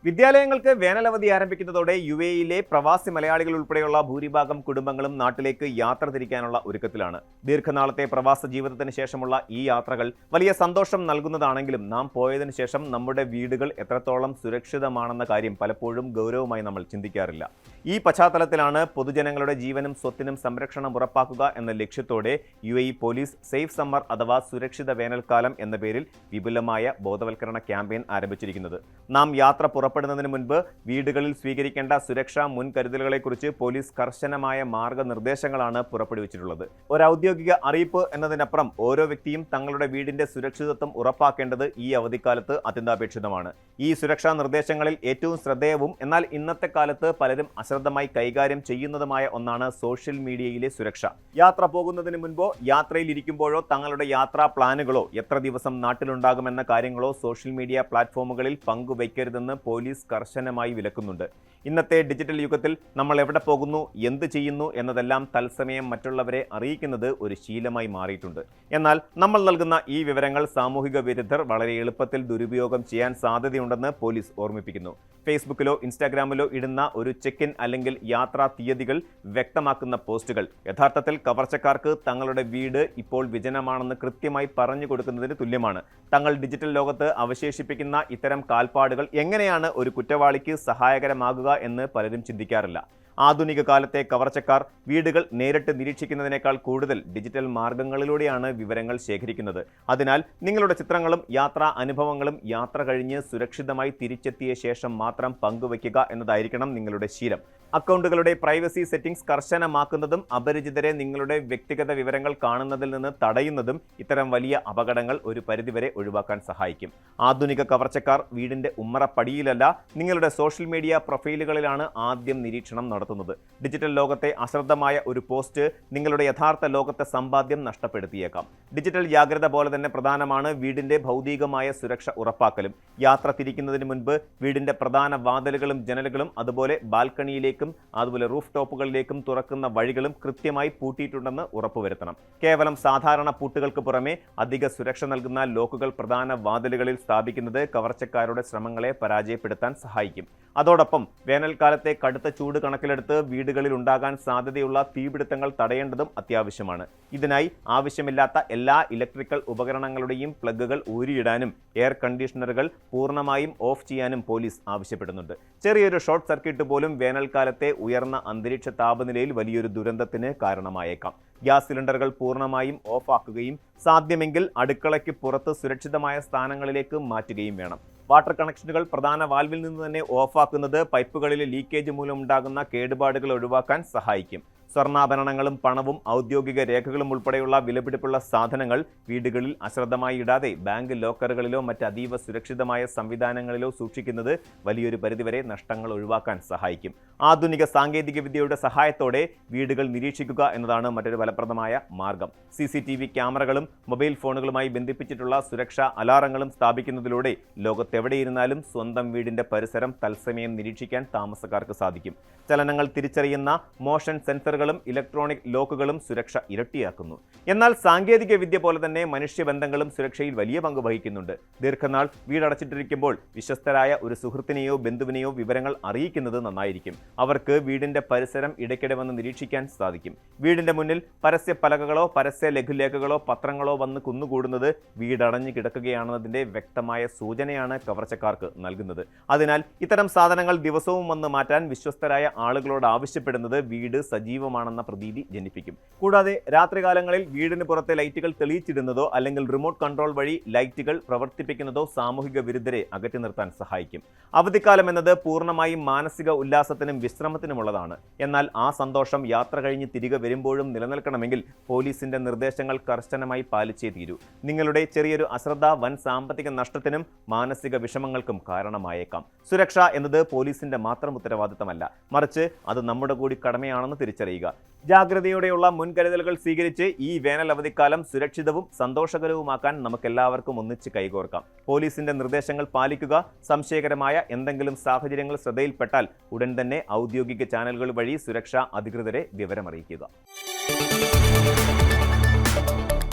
വിദ്യാലയങ്ങൾക്ക് വേനലവധി ആരംഭിക്കുന്നതോടെ യുഎഇയിലെ പ്രവാസി മലയാളികൾ ഉൾപ്പെടെയുള്ള ഭൂരിഭാഗം കുടുംബങ്ങളും നാട്ടിലേക്ക് യാത്ര തിരിക്കാനുള്ള ഒരുക്കത്തിലാണ്. ദീർഘനാളത്തെ പ്രവാസ ജീവിതത്തിന് ശേഷമുള്ള ഈ യാത്രകൾ വലിയ സന്തോഷം നൽകുന്നതാണെങ്കിലും നാം പോയതിനു ശേഷം നമ്മുടെ വീടുകൾ എത്രത്തോളം സുരക്ഷിതമാണെന്ന കാര്യം പലപ്പോഴും ഗൗരവമായി നമ്മൾ ചിന്തിക്കാറില്ല. ഈ പശ്ചാത്തലത്തിലാണ് പൊതുജനങ്ങളുടെ ജീവനും സ്വത്തിനും സംരക്ഷണം ഉറപ്പാക്കുക എന്ന ലക്ഷ്യത്തോടെ യുഎഇ പോലീസ് സേഫ് സമ്മർ അഥവാ സുരക്ഷിത വേനൽക്കാലം എന്ന പേരിൽ വിപുലമായ ബോധവൽക്കരണ ക്യാമ്പയിൻ ആരംഭിച്ചിരിക്കുന്നത്. നാം യാത്ര പുറപ്പെടുന്നതിന് മുൻപ് വീടുകളിൽ സ്വീകരിക്കേണ്ട സുരക്ഷാ മുൻകരുതലുകളെക്കുറിച്ച് പോലീസ് കർശനമായ മാർഗനിർദ്ദേശങ്ങളാണ് പുറപ്പെടുവിച്ചിട്ടുള്ളത്. ഒരു ഔദ്യോഗിക അറിയിപ്പ് എന്നതിനപ്പുറം ഓരോ വ്യക്തിയും തങ്ങളുടെ വീടിന്റെ സുരക്ഷിതത്വം ഉറപ്പാക്കേണ്ടത് ഈ അവധിക്കാലത്ത് അത്യന്താപേക്ഷിതമാണ്. ഈ സുരക്ഷാ നിർദ്ദേശങ്ങളിൽ ഏറ്റവും ശ്രദ്ധേയവും എന്നാൽ ഇന്നത്തെ കാലത്ത് പലരും അശ്രദ്ധമായി കൈകാര്യം ചെയ്യുന്നതുമായ ഒന്നാണ് സോഷ്യൽ മീഡിയയിലെ സുരക്ഷ. യാത്ര പോകുന്നതിന് മുൻപോ യാത്രയിൽ ഇരിക്കുമ്പോഴോ തങ്ങളുടെ യാത്രാ പ്ലാനുകളോ എത്ര ദിവസം നാട്ടിലുണ്ടാകുമെന്ന കാര്യങ്ങളോ സോഷ്യൽ മീഡിയ പ്ലാറ്റ്ഫോമുകളിൽ പങ്കുവയ്ക്കരുതെന്ന് പോലീസ് കർശനമായി വിലക്കുന്നുണ്ട്. ഇന്നത്തെ ഡിജിറ്റൽ യുഗത്തിൽ നമ്മൾ എവിടെ പോകുന്നു, എന്ത് ചെയ്യുന്നു എന്നതെല്ലാം തത്സമയം മറ്റുള്ളവരെ അറിയിക്കുന്നത് ഒരു ശീലമായി മാറിയിട്ടുണ്ട്. എന്നാൽ നമ്മൾ നൽകുന്ന ഈ വിവരങ്ങൾ സാമൂഹിക വിരുദ്ധർ വളരെ എളുപ്പത്തിൽ ദുരുപയോഗം ചെയ്യാൻ സാധ്യതയുണ്ടെന്ന് പോലീസ് ഓർമ്മിപ്പിക്കുന്നു. ഫേസ്ബുക്കിലോ ഇൻസ്റ്റാഗ്രാമിലോ ഇടുന്ന ഒരു ചെക്ക് ഇൻ അല്ലെങ്കിൽ യാത്രാ തീയതികൾ വ്യക്തമാക്കുന്ന പോസ്റ്റുകൾ യഥാർത്ഥത്തിൽ കവർച്ചക്കാർക്ക് തങ്ങളുടെ വീട് ഇപ്പോൾ വിജനമാണെന്ന് കൃത്യമായി പറഞ്ഞു കൊടുക്കുന്നതിന് തുല്യമാണ്. തങ്ങൾ ഡിജിറ്റൽ ലോകത്ത് അവശേഷിപ്പിക്കുന്ന ഇത്തരം കാൽപ്പാടുകൾ എങ്ങനെയാണ് ഒരു കുറ്റവാളിക്ക് സഹായകരമാകുക എന്ന് പലരും ചിന്തിക്കാറില്ല. ആധുനിക കാലത്തെ കവർച്ചക്കാർ വീടുകൾ നേരിട്ട് നിരീക്ഷിക്കുന്നതിനേക്കാൾ കൂടുതൽ ഡിജിറ്റൽ മാർഗങ്ങളിലൂടെയാണ് വിവരങ്ങൾ ശേഖരിക്കുന്നത്. അതിനാൽ നിങ്ങളുടെ ചിത്രങ്ങളും യാത്രാ അനുഭവങ്ങളും യാത്ര കഴിഞ്ഞ് സുരക്ഷിതമായി തിരിച്ചെത്തിയ ശേഷം മാത്രം പങ്കുവയ്ക്കുക എന്നതായിരിക്കണം നിങ്ങളുടെ ശീലം. അക്കൗണ്ടുകളുടെ പ്രൈവസി സെറ്റിംഗ്സ് കർശനമാക്കുന്നതും അപരിചിതരെ നിങ്ങളുടെ വ്യക്തിഗത വിവരങ്ങൾ കാണുന്നതിൽ നിന്ന് തടയുന്നതും ഇത്തരം വലിയ അപകടങ്ങൾ ഒരു പരിധിവരെ ഒഴിവാക്കാൻ സഹായിക്കും. ആധുനിക കവർച്ചക്കാർ വീടിന്റെ ഉമ്മറപ്പടിയിലല്ല, നിങ്ങളുടെ സോഷ്യൽ മീഡിയ പ്രൊഫൈലുകളിലാണ് ആദ്യം നിരീക്ഷണം നടത്തുന്നത്. ഡിജിറ്റൽ ലോകത്തെ അശ്രദ്ധമായ ഒരു പോസ്റ്റ് നിങ്ങളുടെ യഥാർത്ഥ ലോകത്തെ സമ്പാദ്യം നഷ്ടപ്പെടുത്തിയേക്കാം. ഡിജിറ്റൽ ജാഗ്രത പോലെ തന്നെ പ്രധാനമാണ് വീടിന്റെ ഭൗതികമായ സുരക്ഷ ഉറപ്പാക്കലും. യാത്ര തിരിക്കുന്നതിന് മുൻപ് വീടിന്റെ പ്രധാന വാതിലുകളും ജനലുകളും അതുപോലെ ബാൽക്കണിയിലേക്കും അതുപോലെ റൂഫ് ടോപ്പുകളിലേക്കും തുറക്കുന്ന വഴികളും കൃത്യമായി പൂട്ടിയിട്ടുണ്ടെന്ന് ഉറപ്പുവരുത്തണം. കേവലം സാധാരണ പൂട്ടുകൾക്ക് പുറമെ അധിക സുരക്ഷ നൽകുന്ന ലോക്കുകൾ പ്രധാന വാതിലുകളിൽ സ്ഥാപിക്കുന്നത് കവർച്ചക്കാരുടെ ശ്രമങ്ങളെ പരാജയപ്പെടുത്താൻ സഹായിക്കും. അതോടൊപ്പം വേനൽക്കാലത്തെ കടുത്ത ചൂട് കണക്കിലെടുത്ത് വീടുകളിൽ ഉണ്ടാകാൻ സാധ്യതയുള്ള തീപിടുത്തങ്ങൾ തടയേണ്ടതും അത്യാവശ്യമാണ്. ഇതിനായി ആവശ്യമില്ലാത്ത എല്ലാ ഇലക്ട്രിക്കൽ ഉപകരണങ്ങളുടെയും പ്ലഗുകൾ ഊരിയിടാനും എയർ കണ്ടീഷണറുകൾ പൂർണ്ണമായും ഓഫ് ചെയ്യാനും പോലീസ് ആവശ്യപ്പെടുന്നുണ്ട്. ചെറിയൊരു ഷോർട്ട് സർക്യൂട്ട് പോലും വേനൽക്കാലത്തെ ഉയർന്ന അന്തരീക്ഷ താപനിലയിൽ വലിയൊരു ദുരന്തത്തിന് കാരണമായേക്കാം. ഗ്യാസ് സിലിണ്ടറുകൾ പൂർണ്ണമായും ഓഫാക്കുകയും സാധ്യമെങ്കിൽ അടുക്കളയ്ക്ക് പുറത്ത് സുരക്ഷിതമായ സ്ഥാനങ്ങളിലേക്ക് മാറ്റുകയും വേണം. വാട്ടർ കണക്ഷനുകൾ പ്രധാന വാൽവിൽ നിന്ന് തന്നെ ഓഫാക്കുന്നത് പൈപ്പുകളിലെ ലീക്കേജ് മൂലമുണ്ടാകുന്ന കേടുപാടുകൾ ഒഴിവാക്കാൻ സഹായിക്കും. സ്വർണ്ണാഭരണങ്ങളും പണവും ഔദ്യോഗിക രേഖകളും ഉൾപ്പെടെയുള്ള വിലപിടിപ്പുള്ള സാധനങ്ങൾ വീടുകളിൽ അശ്രദ്ധമായി ഇടാതെ ബാങ്ക് ലോക്കറുകളിലോ മറ്റ് അതീവ സുരക്ഷിതമായ സംവിധാനങ്ങളിലോ സൂക്ഷിക്കുന്നത് വലിയൊരു പരിധിവരെ നഷ്ടങ്ങൾ ഒഴിവാക്കാൻ സഹായിക്കും. ആധുനിക സാങ്കേതിക വിദ്യയുടെ സഹായത്തോടെ വീടുകൾ നിരീക്ഷിക്കുക എന്നതാണ് മറ്റൊരു ഫലപ്രദമായ മാർഗം. CCTV ക്യാമറകളും മൊബൈൽ ഫോണുകളുമായി ബന്ധിപ്പിച്ചിട്ടുള്ള സുരക്ഷാ അലാറങ്ങളും സ്ഥാപിക്കുന്നതിലൂടെ ലോകത്തെവിടെയിരുന്നാലും സ്വന്തം വീടിന്റെ പരിസരം തത്സമയം നിരീക്ഷിക്കാൻ താമസക്കാർക്ക് സാധിക്കും. ചലനങ്ങൾ തിരിച്ചറിയുന്ന മോഷൻ സെൻസറുകളും ഇലക്ട്രോണിക് ലോക്കുകളും സുരക്ഷ ഇരട്ടിയാക്കുന്നു. എന്നാൽ സാങ്കേതിക വിദ്യ പോലെ തന്നെ മനുഷ്യബന്ധങ്ങളും സുരക്ഷയിൽ വലിയ പങ്ക് വഹിക്കുന്നുണ്ട്. ദീർഘനാൾ വീടടച്ചിട്ടിരിക്കുമ്പോൾ വിശ്വസ്തരായ ഒരു സുഹൃത്തിനെയോ ബന്ധുവിനെയോ വിവരങ്ങൾ അറിയിക്കുന്നത് നന്നായിരിക്കും. അവർക്ക് വീടിന്റെ പരിസരം ഇടയ്ക്കിടെ വന്ന് നിരീക്ഷിക്കാൻ സാധിക്കും. വീടിന്റെ മുന്നിൽ പരസ്യ പലകകളോ പരസ്യ ലഘുലേഖകളോ പത്രങ്ങളോ വന്ന് കുന്നുകൂടുന്നത് വീടടഞ്ഞു കിടക്കുകയാണെന്നതിന്റെ വ്യക്തമായ സൂചനയാണ് കവർച്ചക്കാർക്ക് നൽകുന്നത്. അതിനാൽ ഇത്തരം സാധനങ്ങൾ ദിവസവും വന്ന് മാറ്റാൻ വിശ്വസ്തരായ ആളുകളോട് ആവശ്യപ്പെടുന്നത് വീട് സജീവമാണെന്ന പ്രതീതി ജനിപ്പിക്കും. കൂടാതെ രാത്രികാലങ്ങളിൽ വീടിന് പുറത്തെ ലൈറ്റുകൾ തെളിയിച്ചിടുന്നതോ അല്ലെങ്കിൽ റിമോട്ട് കൺട്രോൾ വഴി ലൈറ്റുകൾ പ്രവർത്തിപ്പിക്കുന്നതോ സാമൂഹിക വിരുദ്ധരെ അകറ്റി നിർത്താൻ സഹായിക്കും. അവധിക്കാലം എന്നത് പൂർണ്ണമായും മാനസിക ഉല്ലാസത്തിനും വിശ്രമത്തിനുമുള്ളതാണ്. എന്നാൽ ആ സന്തോഷം യാത്ര കഴിഞ്ഞ് തിരികെ വരുമ്പോഴും നിലനിൽക്കണമെങ്കിൽ പോലീസിന്റെ നിർദ്ദേശങ്ങൾ കർശനമായി പാലിച്ചേ തീരൂ. നിങ്ങളുടെ ചെറിയൊരു അശ്രദ്ധ വൻ സാമ്പത്തിക നഷ്ടത്തിനും മാനസിക വിഷമങ്ങൾക്കും കാരണമായേക്കാം. സുരക്ഷ എന്നത് പോലീസിന്റെ മാത്രം ഉത്തരവാദിത്തമല്ല, മറിച്ച് അത് നമ്മുടെ കൂടി കടമയാണെന്ന് തിരിച്ചറിയുക. ജാഗ്രതയോടെയുള്ള മുൻകരുതലുകൾ സ്വീകരിച്ച് ഈ വേനൽ അവധിക്കാലം സുരക്ഷിതവും സന്തോഷകരവുമാക്കാൻ നമുക്കെല്ലാവർക്കും ഒന്നിച്ച് കൈകോർക്കാം. പോലീസിന്റെ നിർദ്ദേശങ്ങൾ പാലിക്കുക. സംശയകരമായ എന്തെങ്കിലും സാഹചര്യങ്ങൾ ശ്രദ്ധയിൽപ്പെട്ടാൽ ഉടൻ തന്നെ ഔദ്യോഗിക ചാനലുകൾ വഴി സുരക്ഷാ അധികൃതരെ വിവരമറിയിക്കുക.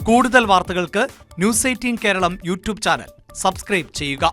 കൂടുതൽ വാർത്തകൾക്ക് news 18 Keralam YouTube channel subscribe ചെയ്യുക.